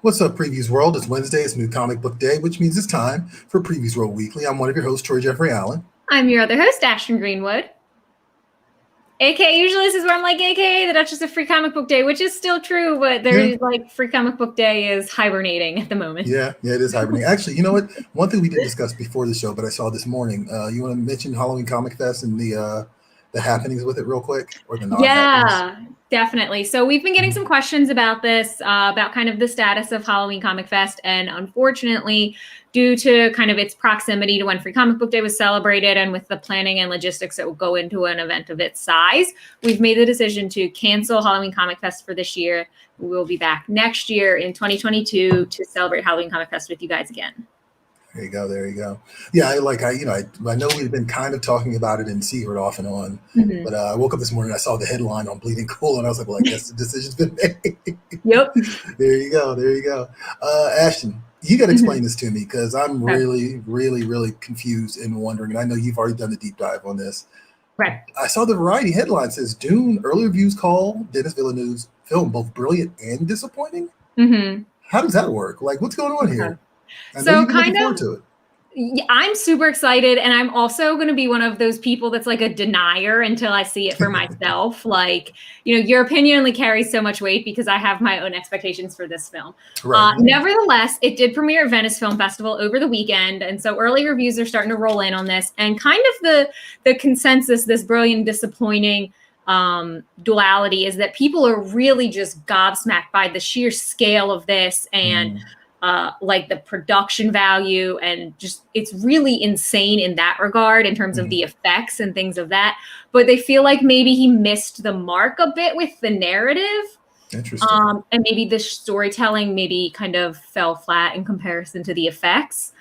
What's up, Previews World? It's Wednesday. It's New Comic Book Day, which means it's time for Previews World Weekly. I'm one of your hosts, Troy Jeffrey Allen. I'm your other host, Ashton Greenwood. AKA, usually this is where I'm like, AKA the Duchess of Free Comic Book Day, which is still true, but there's like Free Comic Book Day is hibernating at the moment. Yeah, it is hibernating. Actually, you know what? One thing we didn't discuss before the show, but I saw this morning. You want to mention Halloween Comic Fest and the happenings with it real quick, or the non-happenings? Yeah, definitely. So we've been getting some questions about this, about kind of the status of Halloween Comic Fest, and unfortunately, due to kind of its proximity to when Free Comic Book Day was celebrated and with the planning and logistics that will go into an event of its size, we've made the decision to cancel Halloween Comic Fest for this year. We will be back next year in 2022 to celebrate Halloween Comic Fest with you guys again. There you go. Yeah, I know we've been kind of talking about it in secret off and on, but I woke up this morning, I saw the headline on Bleeding Cool, and I was like, well, I guess the decision's been made. Yep. There you go. Ashton, you got to explain this to me, because I'm really, really, really confused and wondering, and I know you've already done the deep dive on this. Right. I saw the Variety headline says, Dune, early reviews call Denis Villeneuve's film both brilliant and disappointing. How does that work? Like, what's going on here? So kind of, I'm super excited, and I'm also going to be one of those people that's like a denier until I see it for myself. Like, your opinion only carries so much weight because I have my own expectations for this film. Right. Nevertheless, it did premiere at Venice Film Festival over the weekend, and so early reviews are starting to roll in on this. And kind of the consensus, this brilliant, disappointing duality, is that people are really just gobsmacked by the sheer scale of this and like the production value, and just it's really insane in that regard in terms of the effects and things of that. But they feel like maybe he missed the mark a bit with the narrative. Interesting. And maybe the storytelling maybe kind of fell flat in comparison to the effects.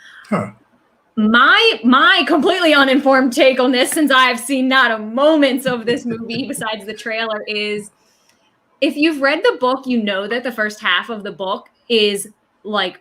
My completely uninformed take on this, since I've seen not a moment of this movie besides the trailer, is if you've read the book, you know that the first half of the book is like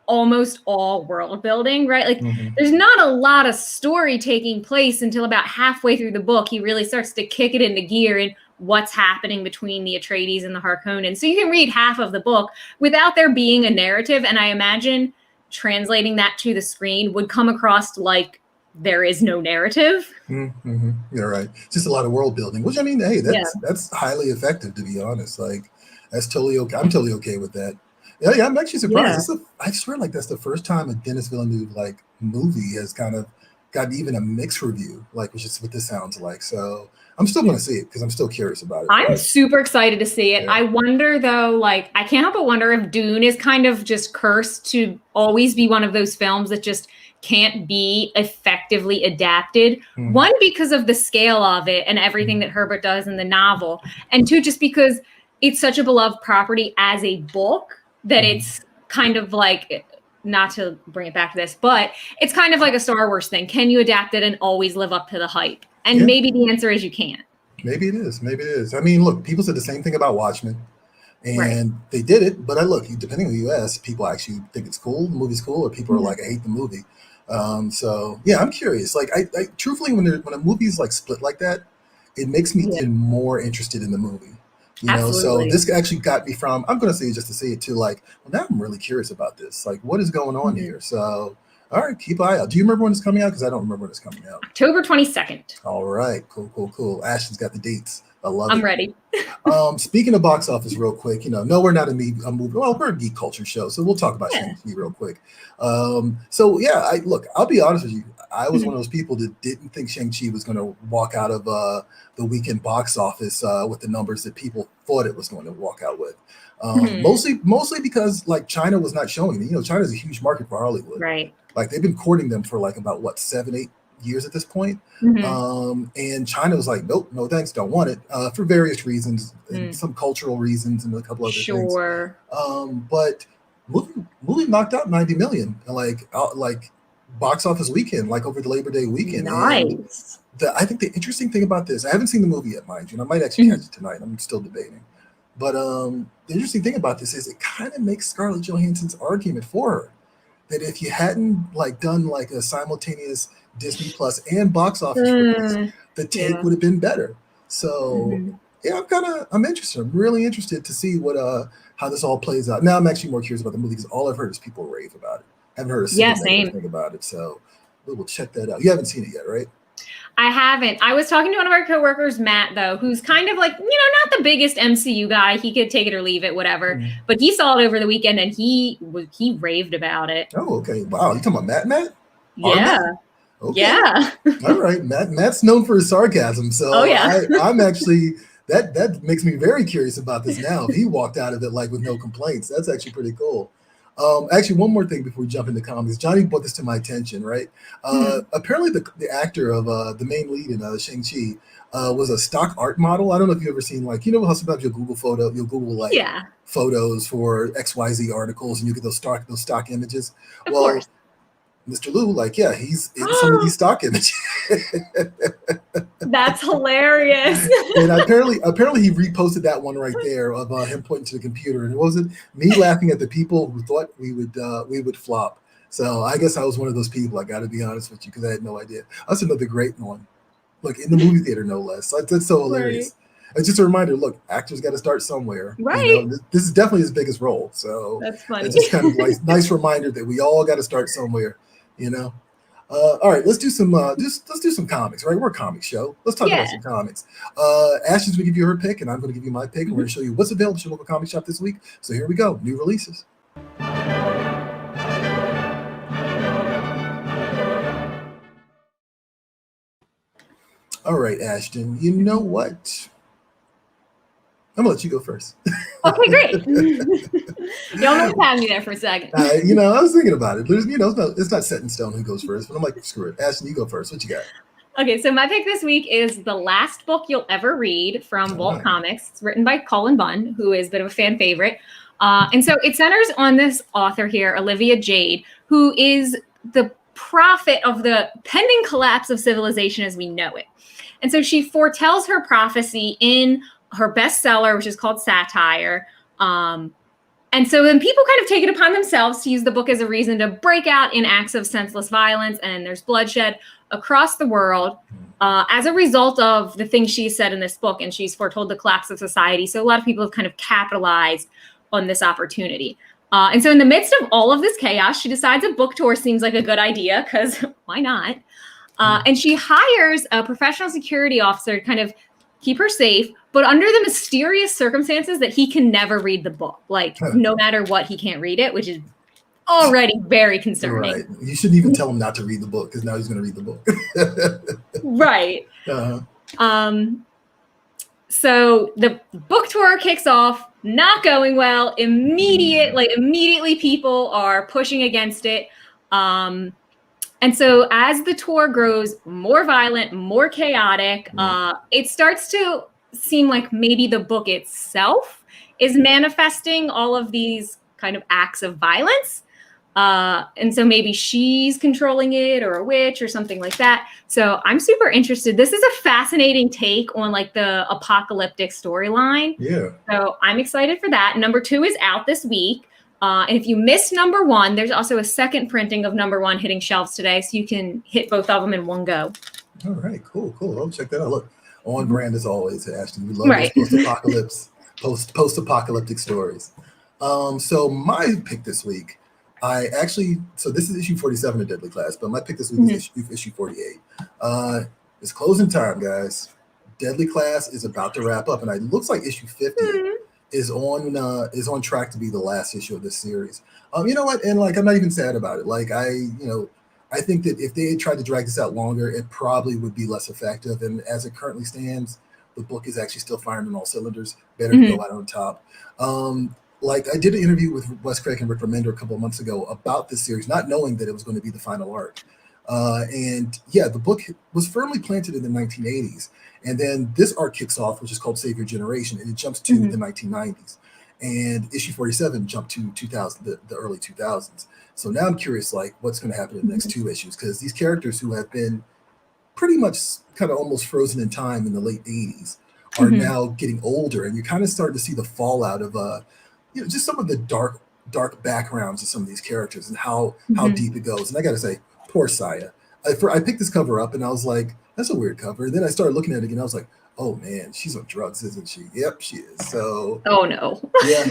almost all world building, right? Like there's not a lot of story taking place until about halfway through the book. He really starts to kick it into gear in what's happening between the Atreides and the Harkonnen. So you can read half of the book without there being a narrative. And I imagine translating that to the screen would come across like there is no narrative. You're right. Just a lot of world building, which I mean, hey, that's highly effective, to be honest. Like, that's totally okay. I'm totally okay with that. Yeah, I'm actually surprised. I swear, like, that's the first time a Denis Villeneuve like movie has kind of gotten even a mixed review, like, which is what this sounds like. So I'm still going to see it because I'm still curious about it. I'm super excited to see it. I wonder though, like, I can't help but wonder if Dune is kind of just cursed to always be one of those films that just can't be effectively adapted. One, because of the scale of it and everything that Herbert does in the novel, and two, just because it's such a beloved property as a book that it's kind of like, not to bring it back to this, but it's kind of like a Star Wars thing. Can you adapt it and always live up to the hype? And maybe the answer is you can't. Maybe it is. I mean, look, people said the same thing about Watchmen, and they did it. But depending on the U.S., people actually think it's cool, the movie's cool, or people are like, I hate the movie. So yeah, I'm curious. Like, I truthfully, when a movie's like split like that, it makes me even more interested in the movie. So this actually got me from, I'm going to say it just to say it, to like, well, now I'm really curious about this. Like, what is going on here? So, all right, keep an eye out. Do you remember when it's coming out? Because I don't remember when it's coming out. October 22nd. All right, cool. Ashton's got the dates. I love it. I'm ready. Speaking of box office real quick, no, we're not a movie. Well, we're a geek culture show, so we'll talk about Shang-Chi real quick. So yeah, I'll be honest with you. I was one of those people that didn't think Shang-Chi was going to walk out of the weekend box office with the numbers that people thought it was going to walk out with. Mostly because like China was not showing it. China's a huge market for Hollywood. Right. Like they've been courting them for like about 7-8 years at this point. And China was like, nope, no thanks, don't want it, for various reasons, and some cultural reasons and a couple other things. But movie knocked out 90 million, like box office weekend, like over the Labor Day weekend. Nice. I think the interesting thing about this, I haven't seen the movie yet, mind you, and I might actually catch it tonight. I'm still debating. But the interesting thing about this is it kind of makes Scarlett Johansson's argument for her, that if you hadn't like done like a simultaneous Disney Plus and box office release, the take would have been better. So yeah, I'm interested. I'm really interested to see what how this all plays out. Now I'm actually more curious about the movie because all I've heard is people rave about it. I haven't heard a single negative thing about it, so we'll check that out. You haven't seen it yet, right? I haven't. I was talking to one of our coworkers, Matt, though, who's kind of like, not the biggest MCU guy. He could take it or leave it, whatever. But he saw it over the weekend and he raved about it. Oh, okay. Wow. You talking about Matt? Yeah. Okay. Yeah. All right. Matt's known for his sarcasm. So I'm actually, that makes me very curious about this now. If he walked out of it like with no complaints, that's actually pretty cool. Actually, one more thing before we jump into comics. Johnny brought this to my attention, right? Apparently the actor of the main lead in Shang-Chi was a stock art model. I don't know if you've ever seen, like, how sometimes you'll Google photos for XYZ articles and you get those stock images. Of course. Mr. Liu, he's in some of these stock images. That's hilarious. And apparently he reposted that one right there of him pointing to the computer, and it wasn't me laughing at the people who thought we would flop. So I guess I was one of those people. I got to be honest with you because I had no idea. That's another great one. Look, in the movie theater, no less. That's so hilarious. Right. It's just a reminder. Look, actors got to start somewhere. Right. This is definitely his biggest role. So that's funny. It's just kind of like nice reminder that we all got to start somewhere. All right, let's do some comics, right? We're a comic show. Let's talk about some comics. Ashton's gonna give you her pick, and I'm gonna give you my pick, and we're gonna show you what's available at your local comic shop this week. So here we go, new releases. All right, Ashton, you know what? I'm gonna let you go first. Okay, great. You almost had me there for a second. I was thinking about it. There's, it's not set in stone who goes first, but I'm like, screw it. Ashton, you go first. What you got? Okay, so my pick this week is The Last Book You'll Ever Read from Vault Comics. It's written by Colin Bunn, who is a bit of a fan favorite. And so it centers on this author here, Olivia Jade, who is the prophet of the pending collapse of civilization as we know it. And so she foretells her prophecy in her bestseller, which is called Satire. And so then people kind of take it upon themselves to use the book as a reason to break out in acts of senseless violence, and there's bloodshed across the world as a result of the things she said in this book, and she's foretold the collapse of society. So a lot of people have kind of capitalized on this opportunity. And so in the midst of all of this chaos, she decides a book tour seems like a good idea, because why not? And she hires a professional security officer to kind of keep her safe, but under the mysterious circumstances that he can never read the book. Like, no matter what, he can't read it, which is already very concerning. Right. You shouldn't even tell him not to read the book, because now he's going to read the book. Right. So the book tour kicks off, not going well. Immediately people are pushing against it. And so as the tour grows more violent, more chaotic, it starts to seem like maybe the book itself is manifesting all of these kind of acts of violence. And so maybe she's controlling it, or a witch or something like that. So I'm super interested. This is a fascinating take on like the apocalyptic storyline. Yeah. So I'm excited for that. Number 2 is out this week. And if you missed number 1, there's also a second printing of number 1 hitting shelves today. So you can hit both of them in one go. All right, cool. I'll check that out. Look, on brand as always, Ashton. We love those post-apocalyptic stories. So my pick this week, this is issue 47 of Deadly Class, but my pick this week is issue 48. It's closing time, guys. Deadly Class is about to wrap up, and it looks like issue 50 is on track to be the last issue of this series. You know what? And like, I'm not even sad about it. Like, I think that if they had tried to drag this out longer, it probably would be less effective. And as it currently stands, the book is actually still firing on all cylinders. Better to go out on top. Like, I did an interview with Wes Craig and Rick Remender a couple of months ago about this series, not knowing that it was going to be the final arc. The book was firmly planted in the 1980s. And then this arc kicks off, which is called Save Your Generation, and it jumps to the 1990s. And issue 47 jumped to 2000, the early 2000s. So now I'm curious, like, what's going to happen in the next 2 issues? Because these characters who have been pretty much kind of almost frozen in time in the late 80s are now getting older, and you're kind of starting to see the fallout of just some of the dark backgrounds of some of these characters and how deep it goes. And I got to say, poor Saya. I picked this cover up and I was like, that's a weird cover. And then I started looking at it again. I was like, Oh man, she's on drugs, isn't she? Yep, she is. So oh no. yeah.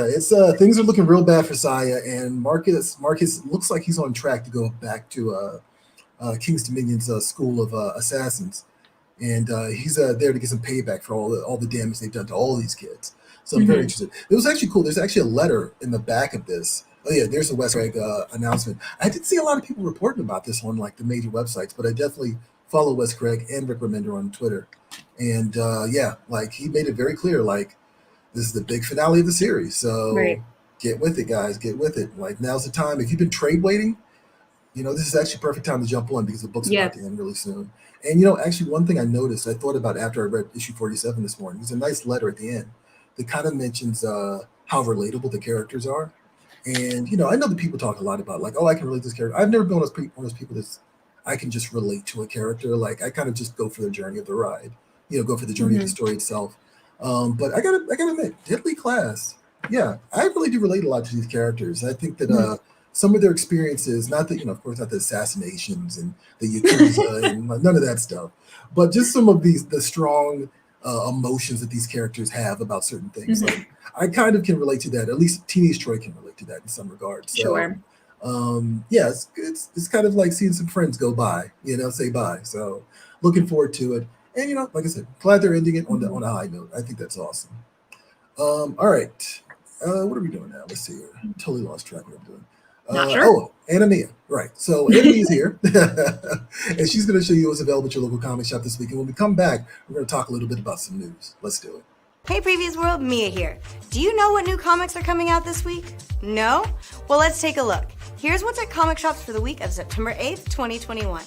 It's things are looking real bad for Saya, and Marcus looks like he's on track to go back to King's Dominion's school of assassins, and he's there to get some payback for all the damage they've done to all these kids. So I'm very interested. It was actually cool. There's actually a letter in the back of this. Oh yeah, there's a Wes Craig announcement. I didn't see a lot of people reporting about this on like the major websites, but I definitely follow Wes Craig and Rick Remender on Twitter. And yeah, like he made it very clear, like this is the big finale of the series. So get with it, guys. Get with it. Like now's the time. If you've been trade waiting, this is actually perfect time to jump on because the book's about to end really soon. And actually one thing I noticed, I thought about after I read issue 47 this morning, there's a nice letter at the end that kind of mentions how relatable the characters are. And I know that people talk a lot about like, oh, I can relate to this character. I've never been one of those people that's I can just relate to a character. Like I kind of just go for the journey of the ride, go for the journey of the story itself. But I gotta admit, Deadly Class, yeah, I really do relate a lot to these characters. I think that some of their experiences, not that of course, not the assassinations and the Yakuza and none of that stuff, but just some of the strong emotions that these characters have about certain things. Like I kind of can relate to that. At least Teenage Troy can relate to that in some regards. So, sure. Yeah, it's kind of like seeing some friends go by, say bye. So looking forward to it. And like I said, glad they're ending it on a high note. I think that's awesome. All right. What are we doing now? Let's see here. Totally lost track of what I'm doing. Not sure. Oh, Anamia. Right. So Anamia's here. And she's going to show you what's available at your local comic shop this week. And when we come back, we're going to talk a little bit about some news. Let's do it. Hey Previews World, Mia here. Do you know what new comics are coming out this week? No? Well, let's take a look. Here's what's at comic shops for the week of September 8th, 2021.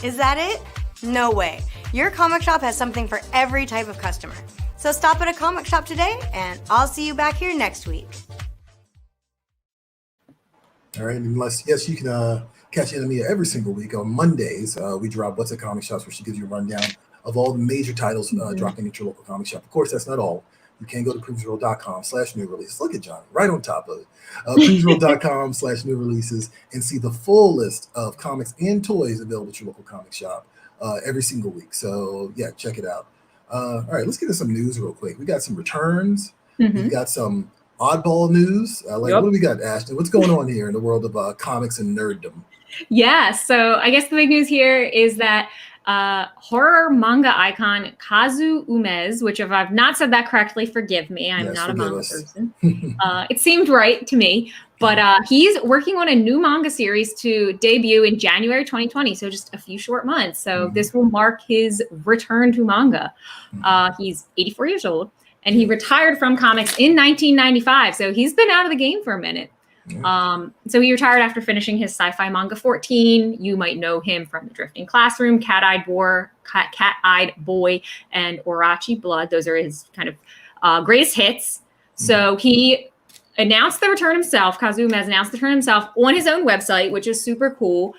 Is that it? No way. Your comic shop has something for every type of customer. So stop at a comic shop today, and I'll see you back here next week. All right. And yes, you can catch Anamia every single week. On Mondays, we drop What's at Comic Shops, where she gives you a rundown of all the major titles dropping at your local comic shop. Of course, that's not all. You can go to PREVIEWSworld.com/new release. Look at Johnny, right on top of it. PREVIEWSworld.com/new releases and see the full list of comics and toys available at your local comic shop every single week. So yeah, check it out. All right, let's get into some news real quick. We got some returns. We've got some oddball news. What do we got, Ashton? What's going on here in the world of comics and nerddom? Yeah, so I guess the big news here is that horror manga icon Kazu Umez, which if I've not said that correctly, forgive me. I'm not a manga person. It seemed right to me. But he's working on a new manga series to debut in January 2020, so just a few short months. So this will mark his return to manga. He's 84 years old, and he retired from comics in 1995. So he's been out of the game for a minute. So he retired after finishing his sci-fi manga 14. You might know him from The Drifting Classroom, Cat-Eyed Boy, and Orachi Blood. Those are his kind of greatest hits. So he announced the return himself. Kazu Umez announced the return himself on his own website, which is super cool.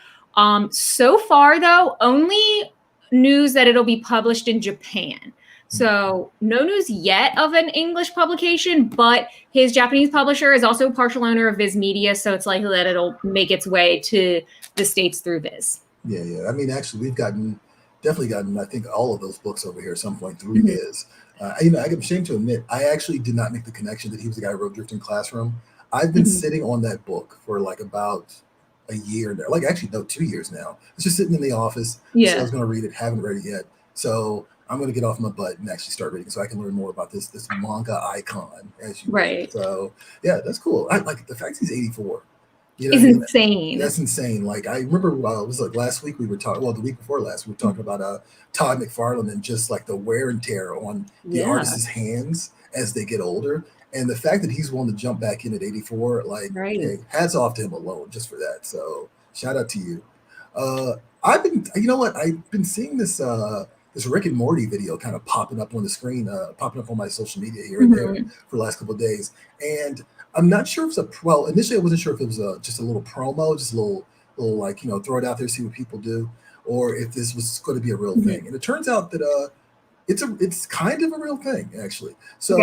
So far, though, only news that it'll be published in Japan. So no news yet of an English publication, but his Japanese publisher is also a partial owner of Viz Media, so it's likely that it'll make its way to the States through Viz. Yeah. I mean, actually, we've definitely gotten, I think, all of those books over here at some point through Viz. I'm ashamed to admit, I actually did not make the connection that he was the guy who wrote Drifting Classroom. I've been sitting on that book for like about a year now, 2 years now. It's just sitting in the office. Yeah. So I was going to read it, haven't read it yet. So I'm going to get off my butt and actually start reading so I can learn more about this manga icon, as you right. So yeah, that's cool. I like the fact he's 84. You know is what I mean? insane. That's insane. Like I remember, it was like last week we were talking. Well, the week before last, we were talking about Todd McFarlane and just like the wear and tear on the artist's hands as they get older, and the fact that he's willing to jump back in at 84, like, hey, hats off to him alone just for that. So shout out to you. I've been, you know what, I've been seeing this this Rick and Morty video kind of popping up on the screen, popping up on my social media here and there for the last couple of days, and I'm not sure if it's well, initially I wasn't sure if it was just a little promo, just a little like, you know, throw it out there, see what people do, or if this was going to be a real thing. And it turns out that it's kind of a real thing, actually. So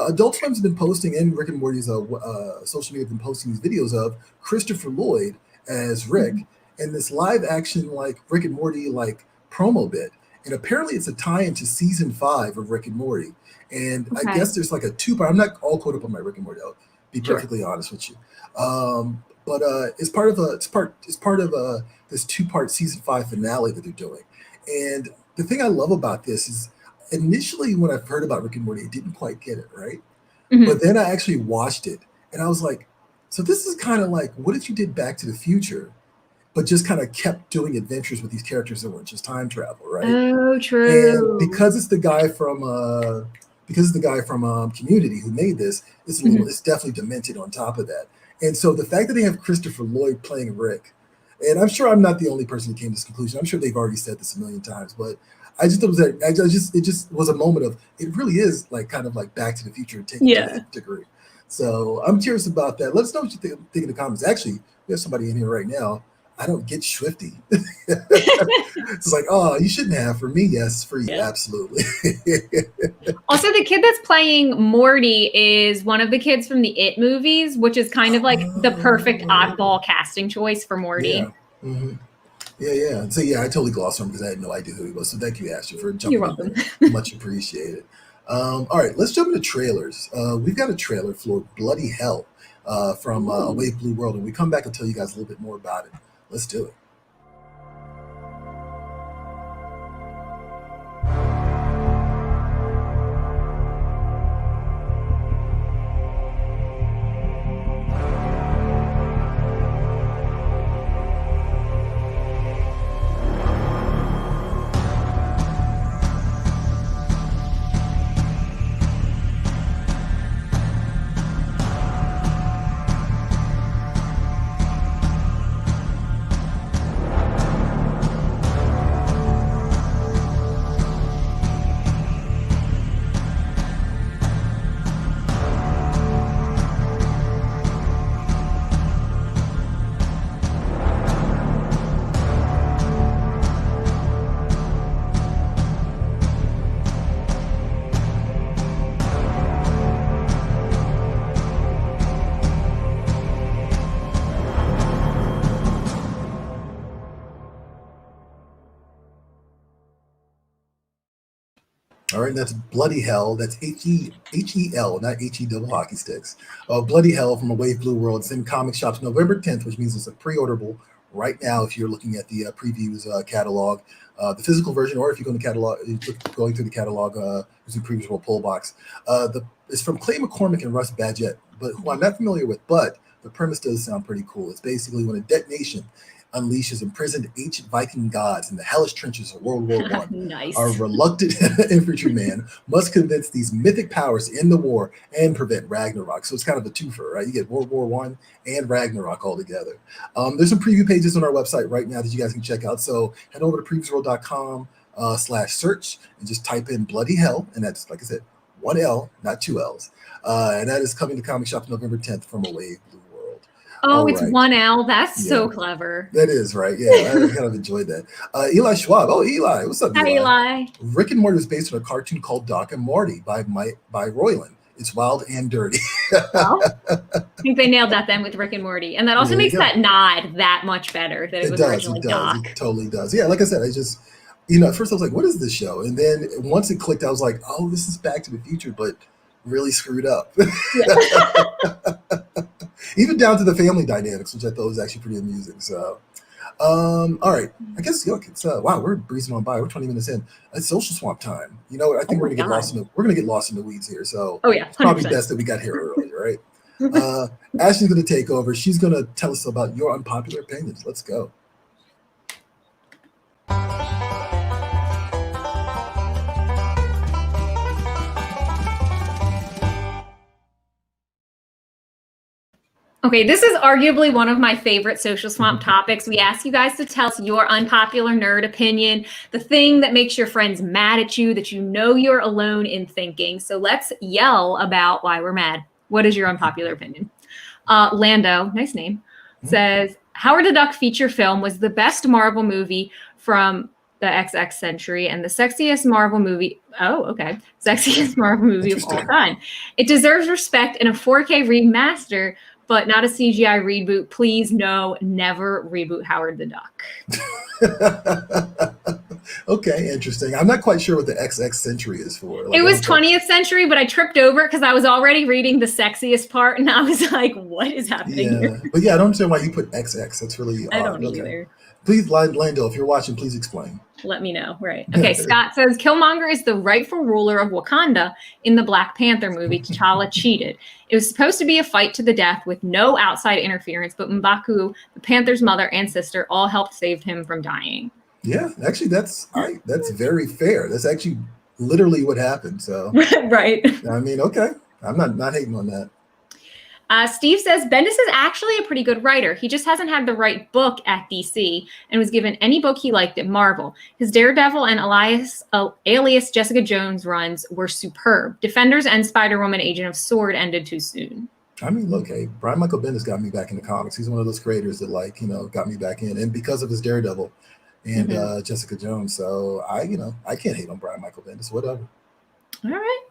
Adult Swim's been posting, and Rick and Morty's social media have been posting these videos of Christopher Lloyd as Rick and this live action like Rick and Morty like promo bit. And apparently it's a tie into season 5 of Rick and Morty. And I guess there's like a 2-part. I'm not all caught up on my Rick and Morty. I'll be perfectly honest with you. But it's part of this 2-part season 5 finale that they're doing. And the thing I love about this is initially when I heard about Rick and Morty, I didn't quite get it, right? But then I actually watched it and I was like, so this is kind of like what if you did Back to the Future, but just kind of kept doing adventures with these characters that weren't just time travel, right? Oh, true. And because it's the guy from Community who made this, it's definitely demented on top of that. And so the fact that they have Christopher Lloyd playing Rick, and I'm sure I'm not the only person who came to this conclusion. I'm sure they've already said this a million times, but I just thought it just was a moment of, it really is like kind of like Back to the Future taken to that degree. So I'm curious about that. Let us know what you think in the comments. Actually, we have somebody in here right now. I don't get Schwifty. It's like, oh, you shouldn't have. For me, yes. For you, absolutely. Also, the kid that's playing Morty is one of the kids from the It movies, which is kind of like the perfect oddball casting choice for Morty. Yeah. So I totally glossed on him because I had no idea who he was. So thank you, Ashton, for jumping You're welcome. in. Much appreciated. All right, let's jump into trailers. We've got a trailer for Bloody Hell from Wave Blue World, and we come back and tell you guys a little bit more about it. Let's do it. All right, that's Bloody Hell. That's H-E-L, not H-E double hockey sticks. Bloody Hell from A Wave Blue World. It's in comic shops November 10th, which means it's a pre-orderable right now if you're looking at the previews catalog, the physical version, or if you go to the catalog, going through the catalog using Previous World Pull Box. It's from Clay McCormick and Russ Badgett, but who I'm not familiar with, but the premise does sound pretty cool. It's basically when a detonation unleashes imprisoned ancient Viking gods in the hellish trenches of World War I. Nice. Our reluctant infantryman must convince these mythic powers to end the war and prevent Ragnarok. So it's kind of a twofer, right? You get World War I and Ragnarok all together. There's some preview pages on our website right now that you guys can check out. So head over to PREVIEWSworld.com/search and just type in Bloody Hell. And that's, like I said, 1 L, not 2 L's. And that is coming to comic shops November 10th from A Wave Blue World. Oh, it's 1 L. That's so clever. That is right. Yeah, I kind of enjoyed that. Eli Schwab. Oh, Eli. What's up, Hi, Eli. Rick and Morty is based on a cartoon called Doc and Marty by Roiland. It's wild and dirty. Well, I think they nailed that then with Rick and Morty. And that also makes that nod that much better that it was originally Doc. It totally does. Yeah, like I said, I just, at first I was like, what is this show? And then once it clicked, I was like, oh, this is Back to the Future, but really screwed up. Even down to the family dynamics, which I thought was actually pretty amusing. So, all right, I guess look, it's wow, we're breezing on by. We're 20 minutes in. It's social swamp time. You know, I think we're gonna get lost in the weeds here. So, it's probably best that we got here early, right? Ashton's going to take over. She's going to tell us about your unpopular opinions. Let's go. Okay, this is arguably one of my favorite Social Swamp topics. We ask you guys to tell us your unpopular nerd opinion, the thing that makes your friends mad at you, that you know you're alone in thinking. So let's yell about why we're mad. What is your unpopular opinion? Lando, nice name, says, Howard the Duck feature film was the best Marvel movie from the XX century and the sexiest Marvel movie. Oh, okay. Sexiest Marvel movie of all time. It deserves respect in a 4K remaster, but not a CGI reboot. Please, no, never reboot Howard the Duck. Okay, interesting. I'm not quite sure what the XX century is for. It was 20th century, but I tripped over it because I was already reading the sexiest part, and I was like, what is happening here? But yeah, I don't understand why you put XX. That's really odd. I don't either. Please, Lando, if you're watching, please explain. Let me know. Right. Okay, Scott says, Killmonger is the rightful ruler of Wakanda. In the Black Panther movie, T'Challa cheated. It was supposed to be a fight to the death with no outside interference, but M'Baku, the Panther's mother and sister, all helped save him from dying. Yeah, actually, that's very fair. That's actually literally what happened. So, right. I mean, okay, I'm not hating on that. Steve says Bendis is actually a pretty good writer. He just hasn't had the right book at DC and was given any book he liked at Marvel. His Daredevil and Alias Jessica Jones runs were superb. Defenders and Spider-Woman Agent of S.W.O.R.D. ended too soon. I mean, look, hey, Brian Michael Bendis got me back in the comics. He's one of those creators that, like, got me back in, and because of his Daredevil and Jessica Jones. So I can't hate on Brian Michael Bendis. Whatever. All right.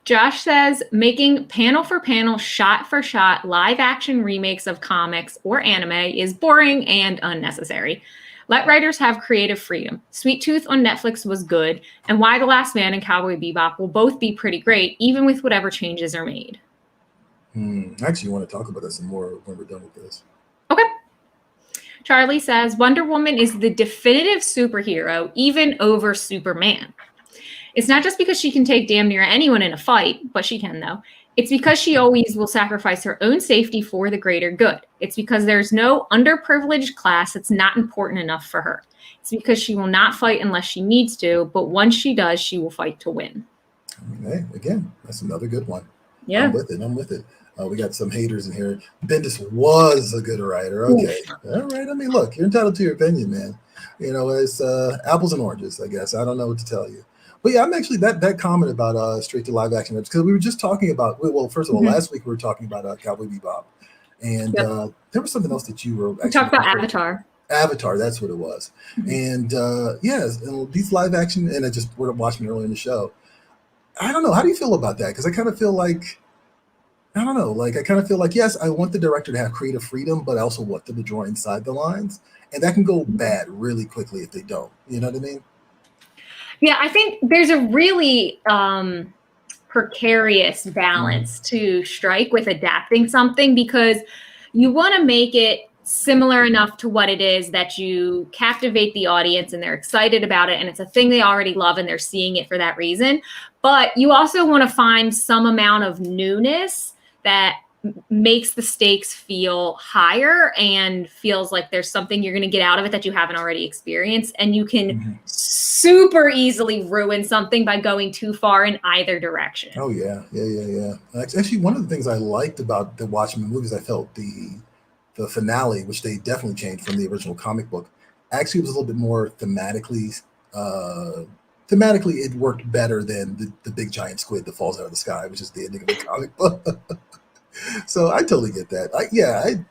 Josh says making panel for panel, shot for shot live action remakes of comics or anime is boring and unnecessary. Let writers have creative freedom. Sweet Tooth on Netflix was good, and Y the Last Man and Cowboy Bebop will both be pretty great, even with whatever changes are made. Actually, you want to talk about that some more when we're done with this. Okay. Charlie says Wonder Woman is the definitive superhero, even over Superman. It's not just because she can take damn near anyone in a fight, but she can, though. It's because she always will sacrifice her own safety for the greater good. It's because there's no underprivileged class that's not important enough for her. It's because she will not fight unless she needs to, but once she does, she will fight to win. Hey, again, that's another good one. Yeah. I'm with it. We got some haters in here. Bendis was a good writer. Okay. All right. I mean, look, you're entitled to your opinion, man. It's apples and oranges, I guess. I don't know what to tell you. But yeah, I'm actually that comment about straight to live action, because we were just talking about, well, first of all, last week we were talking about Cowboy Bebop, and there was something else that you were actually talking about Avatar. Avatar, that's what it was. And and these live action, and I just were watching earlier in the show. I don't know. How do you feel about that? Because I kind of feel like, I don't know, like I kind of feel like, yes, I want the director to have creative freedom, but I also want them to draw inside the lines, and that can go bad really quickly if they don't. You know what I mean? Yeah, I think there's a really precarious balance to strike with adapting something, because you want to make it similar enough to what it is that you captivate the audience and they're excited about it and it's a thing they already love and they're seeing it for that reason. But you also want to find some amount of newness that makes the stakes feel higher and feels like there's something you're going to get out of it that you haven't already experienced. And you can super easily ruin something by going too far in either direction. Oh, yeah. Actually, one of the things I liked about the Watchmen movies, I felt the finale, which they definitely changed from the original comic book, actually was a little bit more thematically, it worked better than the big giant squid that falls out of the sky, which is the ending of the comic book. So I totally get that.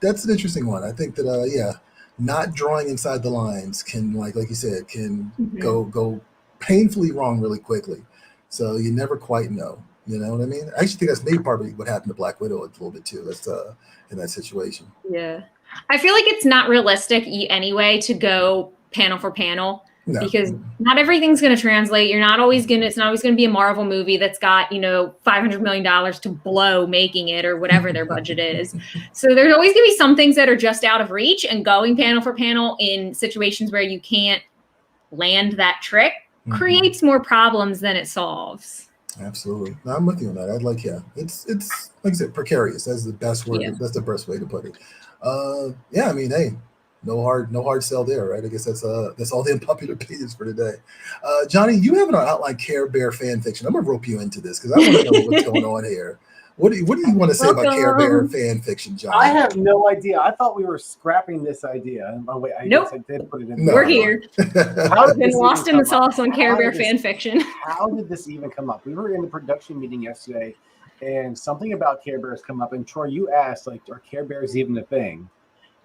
That's an interesting one. I think that not drawing inside the lines can, like you said, can go painfully wrong really quickly. So you never quite know. You know what I mean? I actually think that's maybe probably what happened to Black Widow a little bit too. That's in that situation. Yeah, I feel like it's not realistic anyway to go panel for panel. No. Because not everything's going to translate. It's not always going to be a Marvel movie that's got, $500 million to blow making it or whatever their budget is. So there's always going to be some things that are just out of reach, and going panel for panel in situations where you can't land that trick creates more problems than it solves. Absolutely. No, I'm with you on that. I'd like, yeah, it's like I said, precarious. That's the best word. Yeah. That's the best way to put it. Yeah, I mean, hey, no hard sell there, right? I guess that's all the unpopular opinions for today. Johnny, you have an outline Care Bear fan fiction. I'm gonna rope you into this because I want to know what's going on here. What do you want to say about Care Bear fan fiction, Johnny? I have no idea. I thought we were scrapping this idea. Oh, wait, I Nope. guess I did put it in. No. We're here. How did Been this lost even in the come up? sauce on Care How Bear did this- fan fiction. How did this even come up? We were in the production meeting yesterday, and something about Care Bears come up. And Troy, you asked, like, are Care Bears even a thing?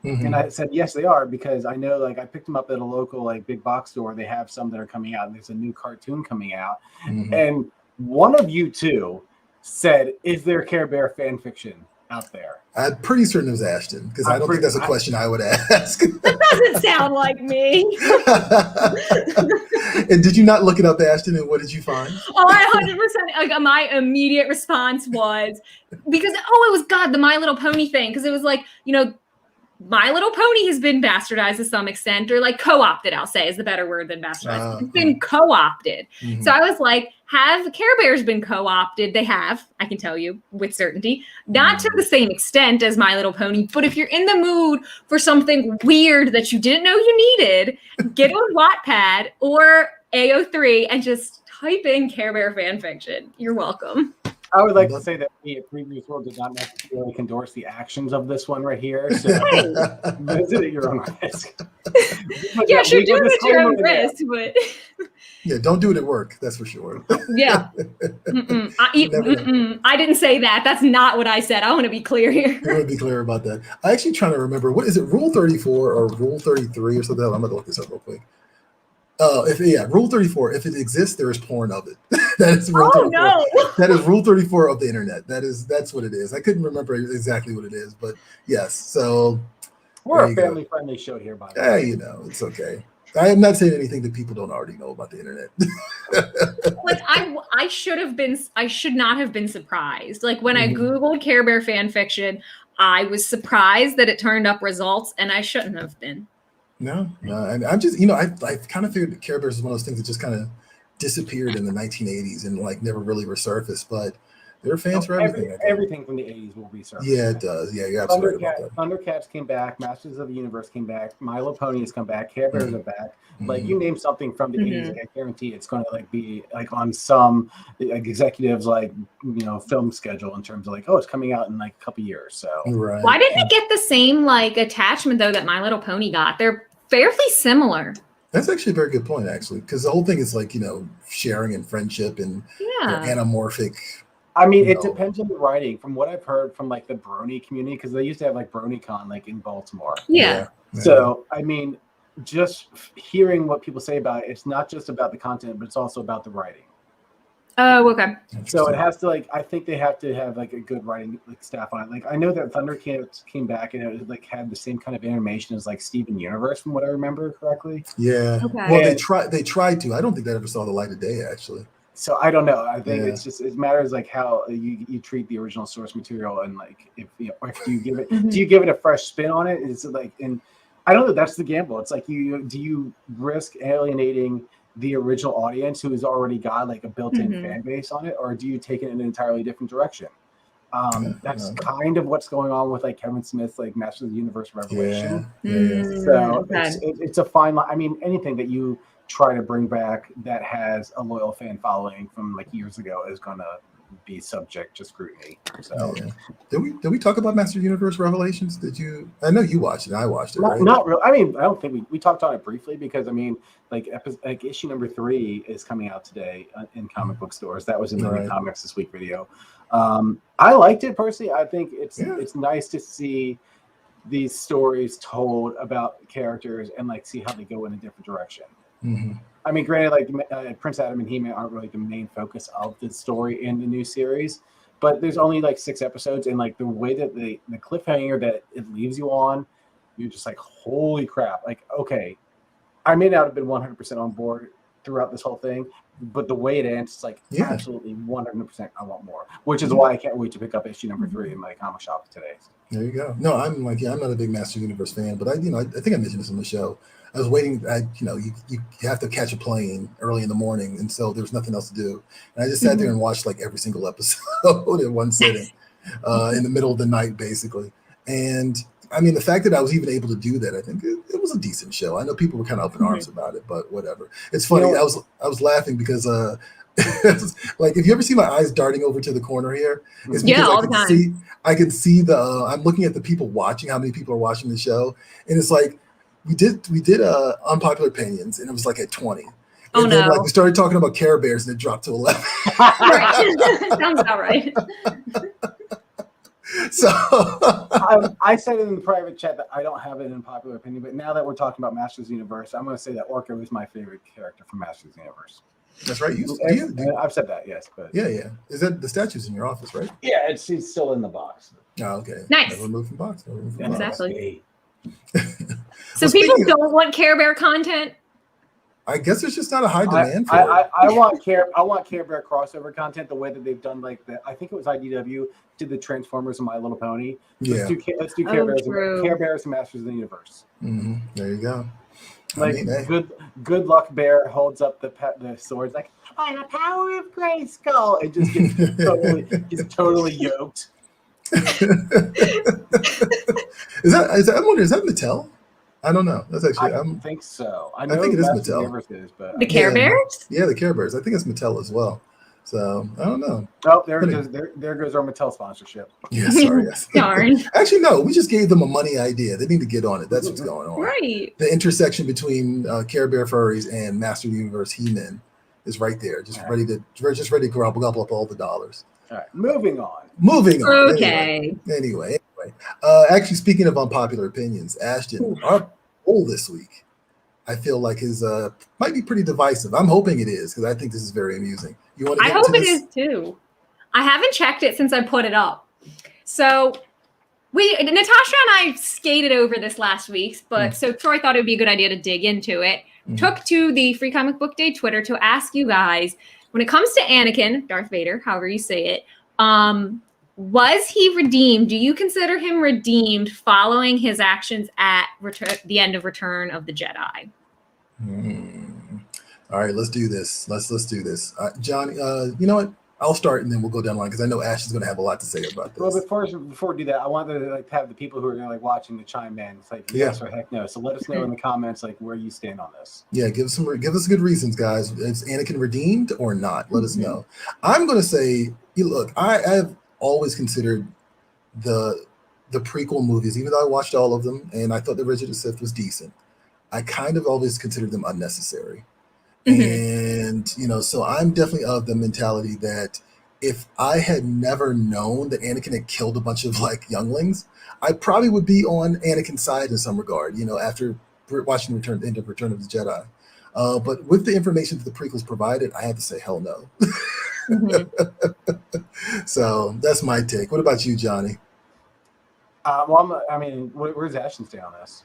Mhm. And I said, yes, they are, because I know, like, I picked them up at a local, like, big box store. They have some that are coming out, and there's a new cartoon coming out. Mhm. And one of you two said, is there Care Bear fan fiction out there? I'm pretty certain it was Ashton because I don't think that's a question I would ask. That doesn't sound like me. And did you not look it up, Ashton? And what did you find? Oh, I 100%. Like my immediate response was because it was God, the My Little Pony thing, because it was like, My Little Pony has been bastardized to some extent, or like co-opted, I'll say is the better word than bastardized. It's been co-opted. Mhm. So I was like, have Care Bears been co-opted? They have, I can tell you with certainty. Not to the same extent as My Little Pony, but if you're in the mood for something weird that you didn't know you needed, get on Wattpad or AO3 and just type in Care Bear fan fiction. You're welcome. I would like to say that we at PREVIEWSworld did not necessarily endorse the actions of this one right here. So visit at your own risk. Yeah, sure, do legal it at your own disclaimer there. risk, but Yeah, don't do it at work. That's for sure. yeah. I didn't say that. That's not what I said. I want to be clear here. You want to be clear about that. I actually trying to remember, what is it, Rule 34 or Rule 33 or something? I'm going to look this up real quick. Rule 34. If it exists, there is porn of it. That is Rule 34. No. That is Rule 34 of the internet. That's what it is. I couldn't remember exactly what it is, but yes. So We're a family-friendly show here, by the way. it's okay. I am not saying anything that people don't already know about the internet. Like I should not have been surprised. Like when I Googled Care Bear fan fiction, I was surprised that it turned up results, and I shouldn't have been. No. I'm just, I kind of figured that Care Bears is one of those things that just kind of disappeared in the 1980s and like never really resurfaced, but there are fans for everything. Everything from the 80s will resurface. Yeah, it does. Yeah, you're absolutely right about that. Thundercats came back. Masters of the Universe came back. My Little Pony has come back. Care Bears are back. Like you name something from the 80s, like, I guarantee it's going to like be like on some like executives like film schedule in terms of like, oh, it's coming out in like a couple years. So Right. Why didn't it get the same like attachment though that My Little Pony got? They're fairly similar. That's actually a very good point, actually, because the whole thing is like, sharing and friendship and anamorphic. I mean, it depends on the writing. From what I've heard from like the Brony community, because they used to have like BronyCon like in Baltimore. Yeah. So I mean, just hearing what people say about it, it's not just about the content, but it's also about the writing. Oh, okay. So it has to like, I think they have to have like a good writing like staff on it. Like I know that Thundercats came back and it like had the same kind of animation as like Steven Universe, from what I remember correctly. Yeah. Okay. Well, they tried to. I don't think that ever saw the light of day, actually. So I don't know. I think it's just, it matters like how you treat the original source material, and like if you give it, do you give it a fresh spin on it? Is it like, and I don't know. That's the gamble. It's like do you risk alienating the original audience who has already got like a built-in fan base on it, or do you take it in an entirely different direction? That's kind of what's going on with like Kevin Smith's like Masters of the Universe Revelation. So it's a fine line. I mean, anything that you try to bring back that has a loyal fan following from like years ago is gonna be subject to scrutiny. So did we talk about Master Universe Revelations? Did you? I know you watched it. I watched it. Not real. I mean, I don't think we talked on it briefly, because I mean, like issue number 3 is coming out today in comic book stores. That was in the New Comics This Week video. I liked it personally. I think it's nice to see these stories told about characters and like see how they go in a different direction. I mean, granted, like Prince Adam and He-Man aren't really the main focus of the story in the new series, but there's only like 6 episodes, and like the way that the cliffhanger that it leaves you on, you're just like, holy crap! Like, okay, I may not have been 100% on board throughout this whole thing. But the way it ends, it's like absolutely 100%. I want more, which is Mm-hmm. why I can't wait to pick up issue number 3 in my comic shop today. There you go. No, I'm like, I'm not a big Master Universe fan, but I think I mentioned this on the show. I was waiting. You have to catch a plane early in the morning, and so there's nothing else to do. And I just sat there and watched like every single episode in one sitting, in the middle of the night, basically. And I mean, the fact that I was even able to do that, I think it was a decent show. I know people were kind of up in arms about it, but whatever. It's funny. I was laughing because like, if you ever see my eyes darting over to the corner here, it's because all the time. I can see I'm looking at the people watching, how many people are watching the show, and it's like we did unpopular opinions, and it was like at 20. And then like we started talking about Care Bears, and it dropped to 11. Sounds about right. So I said it in the private chat that I don't have an unpopular opinion, but now that we're talking about Masters Universe, I'm going to say that Orko is my favorite character from Masters Universe. That's right. I've said that, yes, but yeah. Is that the statue's in your office, right? Yeah, it's still in the box. Oh, okay. Nice. Never removed from box. Exactly. So Well, people don't want Care Bear content. I guess there's just not a high demand for it. I want Care Bear crossover content the way that they've done, like I think it was IDW did the Transformers and My Little Pony. Let's do Care Bears and Masters of the Universe. Mm-hmm. There you go. Like good luck Bear holds up the swords like by the power of Grayskull. It just gets totally yoked. Is that Mattel? I don't know. That's actually I think so. I think it is Mattel. The Care Bears? Yeah, the Care Bears. I think it's Mattel as well. So I don't know. Oh, there goes our Mattel sponsorship. Yeah, sorry. Yes. Darn. Actually, no. We just gave them a money idea. They need to get on it. That's what's going on. Right. The intersection between Care Bear furries and Master Universe He-Man is right there. Just ready to gobble up all the dollars. All right, moving on. Okay. Anyway. Actually, speaking of unpopular opinions, Ashton, our poll this week, I feel like is might be pretty divisive. I'm hoping it is because I think this is very amusing. You want to? I hope it is too. I haven't checked it since I put it up. So Natasha and I skated over this last week, but so Troy thought it would be a good idea to dig into it. Took to the Free Comic Book Day Twitter to ask you guys, when it comes to Anakin, Darth Vader, however you say it, was he redeemed? Do you consider him redeemed following his actions at the end of Return of the Jedi? All right, let's do this. Let's do this. Johnny, you know what? I'll start and then we'll go down the line because I know Ash is going to have a lot to say about this. Well, before we do that, I want to have the people who are watching to chime in. It's like yes or heck no. So let us know in the comments where you stand on this. Yeah, give us good reasons, guys. Is Anakin redeemed or not? Let us know. I'm going to say, look, I've always considered the prequel movies, even though I watched all of them and I thought the Revenge of the Sith was decent, I kind of always considered them unnecessary. And, so I'm definitely of the mentality that if I had never known that Anakin had killed a bunch of younglings, I probably would be on Anakin's side in some regard, after watching the end of Return of the Jedi. But with the information that the prequels provided, I had to say, hell no. So that's my take. What about you, Johnny? Where's Ashton stay on this?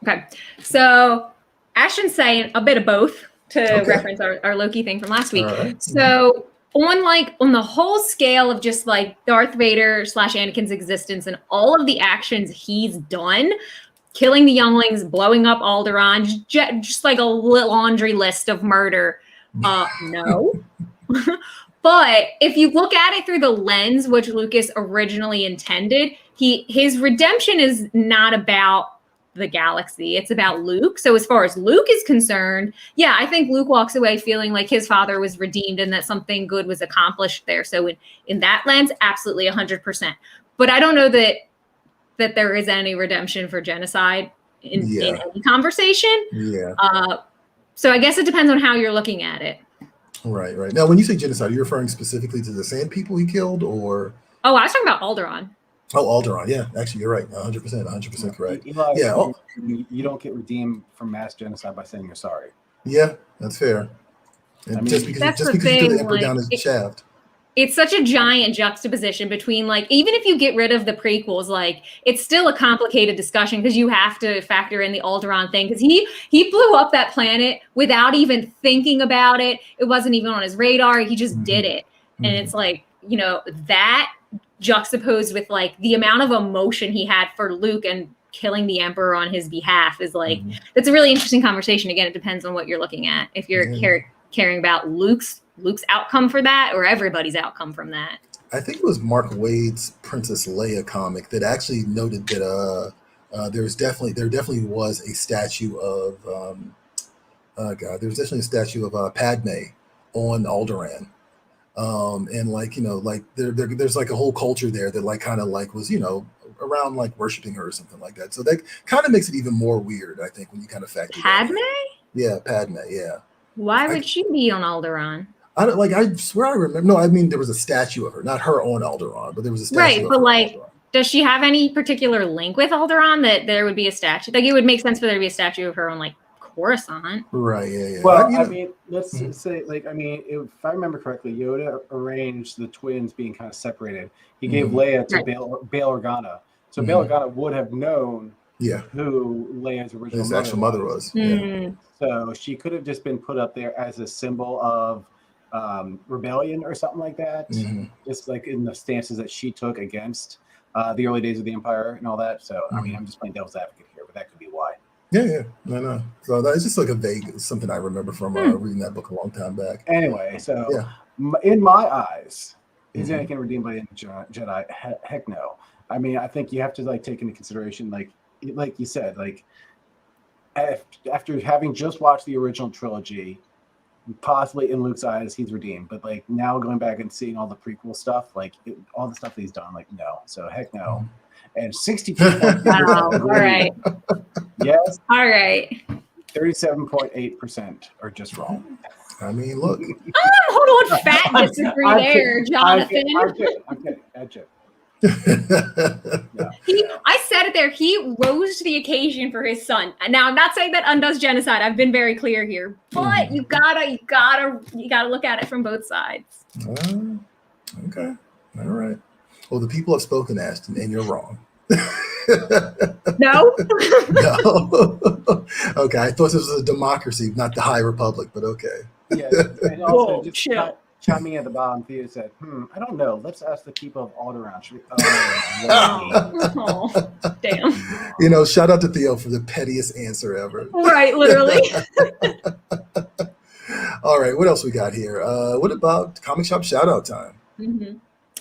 Okay. So Ashton's saying a bit of both to reference our Loki thing from last week. Right. So on the whole scale of just Darth Vader / Anakin's existence and all of the actions he's done, killing the younglings, blowing up Alderaan, just like a laundry list of murder. No. But if you look at it through the lens which Lucas originally intended, his redemption is not about the galaxy. It's about Luke. So as far as Luke is concerned, yeah, I think Luke walks away feeling like his father was redeemed and that something good was accomplished there. So in that lens, absolutely 100%. But I don't know that there is any redemption for genocide in any conversation. Yeah. So I guess it depends on how you're looking at it. Right. Now, when you say genocide, are you referring specifically to the Sand People he killed, or? Oh, I was talking about Alderaan. Oh, Alderaan. Yeah, actually, you're right. 100% correct. You don't get redeemed from mass genocide by saying you're sorry. Yeah, that's fair. And just because you threw the Emperor down his shaft. it's such a giant juxtaposition between, like, even if you get rid of the prequels, like, it's still a complicated discussion because you have to factor in the Alderaan thing, because he blew up that planet without even thinking about it. It wasn't even on his radar. He just did it. And it's like, you know, that juxtaposed with like the amount of emotion he had for Luke and killing the Emperor on his behalf is like, that's a really interesting conversation. Again, it depends on what you're looking at. If you're caring about Luke's outcome for that, or everybody's outcome from that. I think it was Mark Waid's Princess Leia comic that actually noted that there definitely was a statue of Padme on Alderaan. And like, you know, like there's like a whole culture there that like kind of like was, you know, around like worshiping her or something like that. So that kind of makes it even more weird, I think, when you kind of factor Padme? Yeah, Padme, yeah. Why would she be on Alderaan? I swear I remember. No, I mean there was a statue of her, not her on Alderaan, but there was a statue. Right, but like, does she have any particular link with Alderaan that there would be a statue? Like, it would make sense for there to be a statue of her on like Coruscant. Right. Yeah. Well, I mean, let's say, like, I mean, if I remember correctly, Yoda arranged the twins being kind of separated. He gave Leia to Bail Organa, so Bail Organa would have known who Leia's original mother was. Yeah. So she could have just been put up there as a symbol of rebellion or something like that, just like in the stances that she took against the early days of the Empire and all that. So I mean, I'm just playing devil's advocate here, but that could be why. Yeah, no. So that's just like a vague something I remember from reading that book a long time back. Anyway, so in my eyes, is Anakin redeemed by the end of Jedi? Heck no. I mean, I think you have to like take into consideration, like you said, like after having just watched the original trilogy, possibly in Luke's eyes, he's redeemed. But like now going back and seeing all the prequel stuff, like all the stuff that he's done, like no. So heck no. And 62. Wow. All right. Yes. All right. 37.8% are just wrong. I mean, look. Hold on, fat disagree there, Jonathan. I'm kidding. I said it there. He rose to the occasion for his son. Now, I'm not saying that undoes genocide. I've been very clear here, but you gotta look at it from both sides. Okay. All right. Well, the people have spoken, Ashton, and you're wrong. No. No. Okay. I thought this was a democracy, not the High Republic, but okay. Yeah. And also, chiming in at the bottom, Theo said, I don't know. Let's ask the people of Alderaan. Oh, damn. You know, shout out to Theo for the pettiest answer ever. Right, literally. All right, what else we got here? What about comic shop shout out time?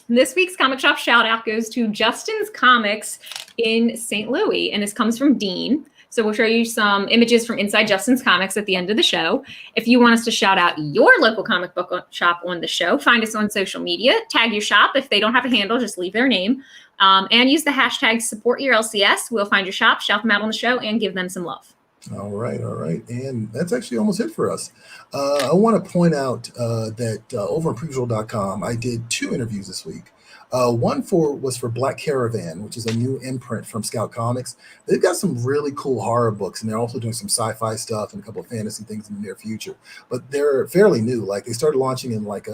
This week's comic shop shout out goes to Justin's Comics in St. Louis, and this comes from Dean. So we'll show you some images from inside Justin's Comics at the end of the show. If you want us to shout out your local comic book shop on the show, find us on social media, tag your shop. If they don't have a handle, just leave their name, and use the hashtag #SupportYourLCS. We'll find your shop, shout them out on the show, and give them some love. All right. And that's actually almost it for us. I want to point out that over on PREVIEWSworld.com, I did 2 interviews this week. One was for Black Caravan, which is a new imprint from Scout Comics. They've got some really cool horror books, and they're also doing some sci-fi stuff and a couple of fantasy things in the near future. But they're fairly new. Like they started launching in like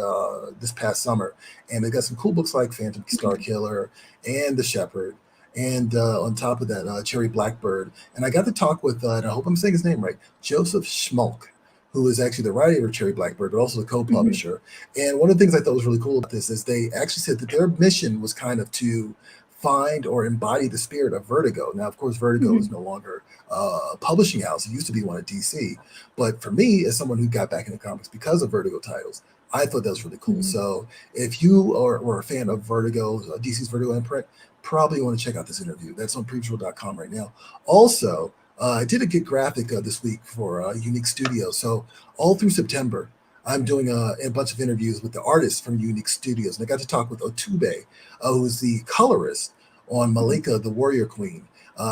this past summer, and they got some cool books like Phantom Star Killer and The Shepherd. And on top of that, Cherry Blackbird. And I got to talk with, and I hope I'm saying his name right, Joseph Schmulk, who is actually the writer of Cherry Blackbird, but also the co-publisher. And one of the things I thought was really cool about this is they actually said that their mission was kind of to find or embody the spirit of Vertigo. Now, of course, Vertigo is no longer a publishing house. It used to be one at DC. But for me, as someone who got back into comics because of Vertigo titles, I thought that was really cool. So if you were a fan of Vertigo, DC's Vertigo imprint, probably want to check out this interview. That's on PREVIEWSworld.com right now. Also, I did a Get Graphic this week for Unique Studios. So all through September, I'm doing a bunch of interviews with the artists from Unique Studios. And I got to talk with Otube, who's the colorist on Malika, the Warrior Queen.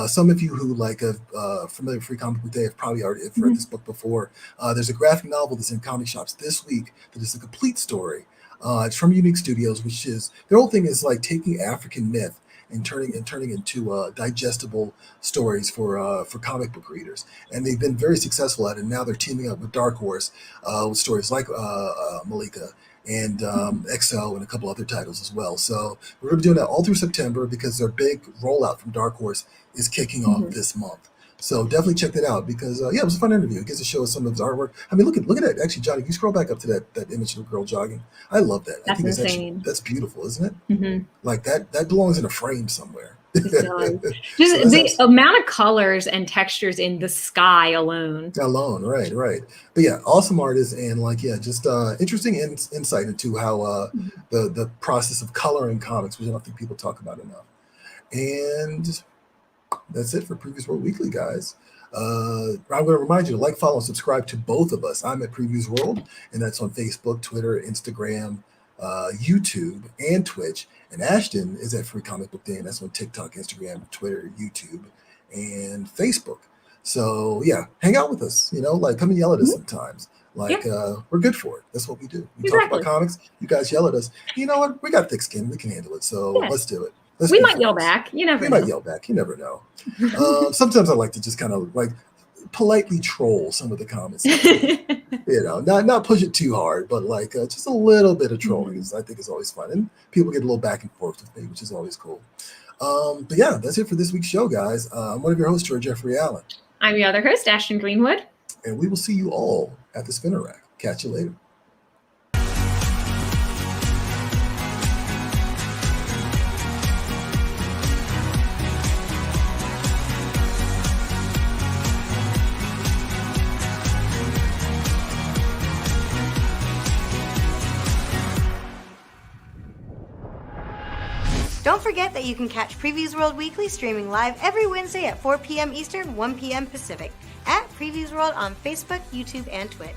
Some of you who like familiar with Free Comic Book Day have probably already read this book before. There's a graphic novel that's in comic shops this week that is a complete story. It's from Unique Studios, which is their whole thing is like taking African myth and turning into digestible stories for comic book readers. And they've been very successful at it. And now they're teaming up with Dark Horse with stories like Malika and XO and a couple other titles as well. So we're going to be doing that all through September because their big rollout from Dark Horse is kicking off this month. So definitely check that out because it was a fun interview. It gets to show us some of his artwork. I mean, look at that. Actually, Johnny, you scroll back up to that image of the girl jogging. I love that. That's I think insane. That's beautiful, isn't it? Like that belongs in a frame somewhere. Just the amount of colors and textures in the sky alone. Right. But yeah, awesome artists and just interesting insight into how the process of coloring comics, which I don't think people talk about enough. And that's it for Previews World Weekly, guys. I'm going to remind you to like, follow, and subscribe to both of us. I'm at Previews World, and that's on Facebook, Twitter, Instagram, YouTube, and Twitch. And Ashton is at Free Comic Book Day, and that's on TikTok, Instagram, Twitter, YouTube, and Facebook. So yeah, hang out with us. Come and yell at us sometimes. We're good for it. That's what we do. We talk about comics. You guys yell at us. You know what? We got thick skin. We can handle it. So let's do it. We might yell back. You never know. We might yell back. You never know. Sometimes I like to just kind of politely troll some of the comments. Not push it too hard, but just a little bit of trolling I think is always fun. And people get a little back and forth with me, which is always cool. But yeah, that's it for this week's show, guys. I'm one of your hosts, George Jeffrey Allen. I'm your other host, Ashton Greenwood. And we will see you all at the Spinner Rack. Catch you later. Don't forget that you can catch Previews World Weekly streaming live every Wednesday at 4 p.m. Eastern, 1 p.m. Pacific at Previews World on Facebook, YouTube, and Twitch.